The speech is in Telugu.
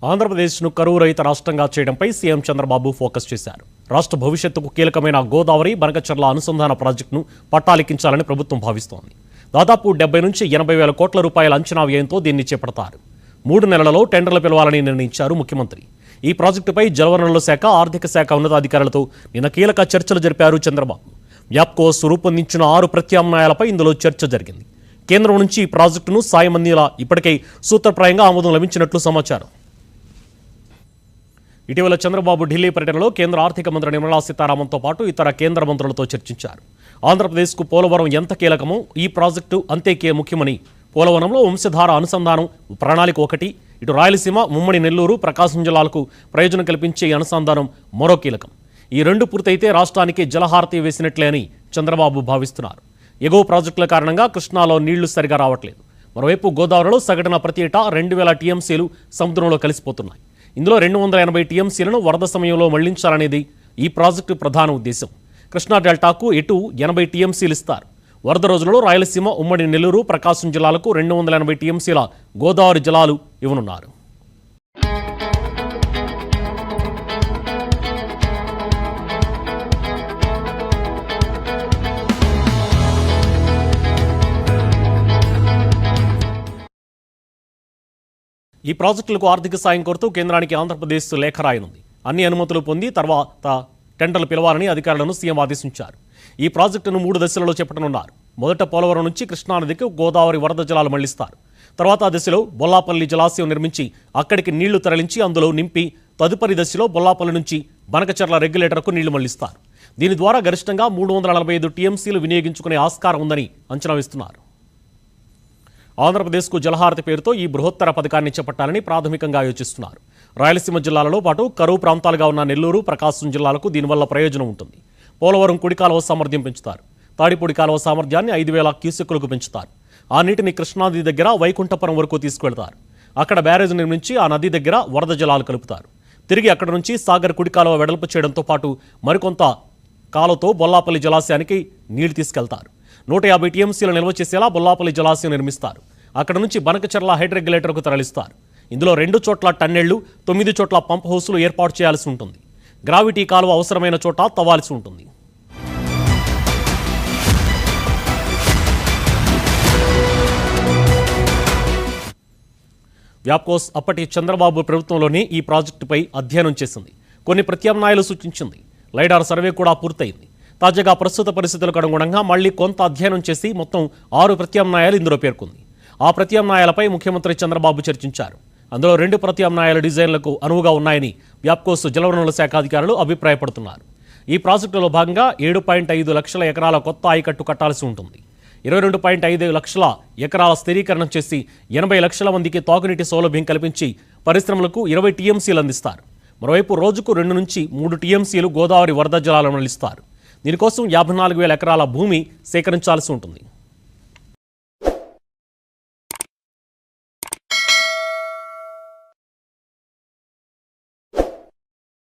ఆంధ్రప్రదేశ్ను కరువు రహిత రాష్ట్రంగా చేయడంపై సీఎం చంద్రబాబు ఫోకస్ చేశారు. రాష్ట్ర భవిష్యత్తుకు కీలకమైన గోదావరి బనకచర్ల అనుసంధాన ప్రాజెక్టును పట్టాలెక్కించాలని ప్రభుత్వం భావిస్తోంది. దాదాపు 70 నుంచి 80 వేల కోట్ల రూపాయల అంచనా వ్యయంతో దీన్ని చేపడతారు. 3 నెలలలో టెండర్లు పిలవాలని నిర్ణయించారు ముఖ్యమంత్రి. ఈ ప్రాజెక్టుపై జలవనరుల శాఖ, ఆర్థిక శాఖ ఉన్నతాధికారులతో నిన్న కీలక చర్చలు జరిపారు చంద్రబాబు. వ్యాప్కోస్ రూపొందించిన 6 ప్రత్యామ్నాయాలపై ఇందులో చర్చ జరిగింది. కేంద్రం నుంచి ఈ ప్రాజెక్టును సాయం అందేలా ఇప్పటికే సూత్రప్రాయంగా ఆమోదం లభించినట్లు సమాచారం. ఇటీవల చంద్రబాబు ఢిల్లీ పర్యటనలో కేంద్ర ఆర్థిక మంత్రి నిర్మలా సీతారామన్తో పాటు ఇతర కేంద్ర మంత్రులతో చర్చించారు. ఆంధ్రప్రదేశ్కు పోలవరం ఎంత కీలకమో ఈ ప్రాజెక్టు అంతే ముఖ్యమని, పోలవరంలో వంశధార అనుసంధానం ప్రణాళిక ఒకటి, ఇటు రాయలసీమ, ఉమ్మడి నెల్లూరు, ప్రకాశం జిల్లాలకు ప్రయోజనం కల్పించే ఈ అనుసంధానం మరో కీలకం. ఈ 2 పూర్తయితే రాష్ట్రానికి జలహారతి వేసినట్లే అని చంద్రబాబు భావిస్తున్నారు. ఎగువ ప్రాజెక్టుల కారణంగా కృష్ణాలో నీళ్లు సరిగా రావట్లేదు. మరోవైపు గోదావరిలో సగటున ప్రతి ఏటా 2000 టీఎంసీలు సముద్రంలో కలిసిపోతున్నాయి. ఇందులో 280 టీఎంసీలను వరద సమయంలో మళ్లించాలనేది ఈ ప్రాజెక్టు ప్రధాన ఉద్దేశం. కృష్ణా డెల్టాకు ఎటు 80 టీఎంసీలు ఇస్తారు. వరద రోజులలో రాయలసీమ, ఉమ్మడి నెల్లూరు, ప్రకాశం జిల్లాలకు 280 టీఎంసీల గోదావరి జలాలు ఇవ్వనున్నారు. ఈ ప్రాజెక్టులకు ఆర్థిక సాయం కోరుతూ కేంద్రానికి ఆంధ్రప్రదేశ్ లేఖ రాయనుంది. అన్ని అనుమతులు పొంది తర్వాత టెండర్లు పిలవాలని అధికారులను సీఎం ఆదేశించారు. ఈ ప్రాజెక్టును 3 దశలలో చేపట్టనున్నారు. మొదట పోలవరం నుంచి కృష్ణానదికి గోదావరి వరద జలాలు మళ్లిస్తారు. తర్వాత దశలో బొల్లాపల్లి జలాశయం నిర్మించి అక్కడికి నీళ్లు తరలించి అందులో నింపి తదుపరి దశలో బొల్లాపల్లి నుంచి బనకచర్ల రెగ్యులేటర్కు నీళ్లు మళ్లిస్తారు. దీని ద్వారా గరిష్టంగా 345 టీఎంసీలు వినియోగించుకునే ఆస్కారం ఉందని అంచనా వేస్తున్నారు. ఆంధ్రప్రదేశ్కు జలహారతి పేరుతో ఈ బృహత్తర పథకాన్ని చేపట్టాలని ప్రాథమికంగా యోచిస్తున్నారు. రాయలసీమ జిల్లాలలో పాటు కరువు ప్రాంతాలుగా ఉన్న నెల్లూరు, ప్రకాశం జిల్లాలకు దీనివల్ల ప్రయోజనం ఉంటుంది. పోలవరం కుడి కాలువ సామర్థ్యం పెంచుతారు. తాడిపూడి కాలువ సామర్థ్యాన్ని 5000 క్యూసెక్కులకు పెంచుతారు. ఆ నీటిని కృష్ణానది దగ్గర వైకుంఠపురం వరకు తీసుకువెళ్తారు. అక్కడ బ్యారేజ్ నిర్మించి ఆ నది దగ్గర వరద జలాలు కలుపుతారు. తిరిగి అక్కడ నుంచి సాగర్ కుడి కాలువ వెడల్పు చేయడంతో పాటు మరికొంత కాలువతో బొల్లాపల్లి జలాశయానికి నీళ్లు తీసుకెళ్తారు. 150 టీఎంసీలు నిల్వ చేసేలా బొల్లాపల్లి జలాశయం నిర్మిస్తారు. అక్కడ నుంచి బనకచర్ల హైడ్ రెగ్యులేటర్కు తరలిస్తారు. ఇందులో 2 చోట్ల టన్నెళ్లు, 9 చోట్ల పంప్ హౌస్లు ఏర్పాటు చేయాల్సి ఉంటుంది. గ్రావిటీ కాలువ అవసరమైన చోట తవ్వాల్సి ఉంటుంది. వ్యాప్కోస్ అప్పటి చంద్రబాబు ప్రభుత్వంలోనే ఈ ప్రాజెక్టుపై అధ్యయనం చేసింది. కొన్ని ప్రత్యామ్నాయాలు సూచించింది. లైడార్ సర్వే కూడా పూర్తయింది. తాజాగా ప్రస్తుత పరిస్థితులకు అనుగుణంగా మళ్లీ కొంత అధ్యయనం చేసి మొత్తం 6 ప్రత్యామ్నాయాలు ఇందులో పేర్కొంది. ఆ ప్రత్యామ్నాయాలపై ముఖ్యమంత్రి చంద్రబాబు చర్చించారు. అందులో 2 ప్రత్యామ్నాయాల డిజైన్లకు అనువుగా ఉన్నాయని వ్యాప్కోస్ జలవనరుల శాఖ అధికారులు అభిప్రాయపడుతున్నారు. ఈ ప్రాజెక్టులో భాగంగా 7.5 లక్షల ఎకరాల కొత్త ఆయకట్టు కట్టాల్సి ఉంటుంది. 22.5 లక్షల ఎకరాల స్థిరీకరణ చేసి 80 లక్షల మందికి తాగునీటి సౌలభ్యం కల్పించి పరిశ్రమలకు 20 టీఎంసీలు అందిస్తారు. మరోవైపు రోజుకు 2 నుంచి 3 టీఎంసీలు గోదావరి వరద జలాలను మళ్లిస్తారు. దీనికోసం 54,000 ఎకరాల భూమి సేకరించాల్సి ఉంటుంది.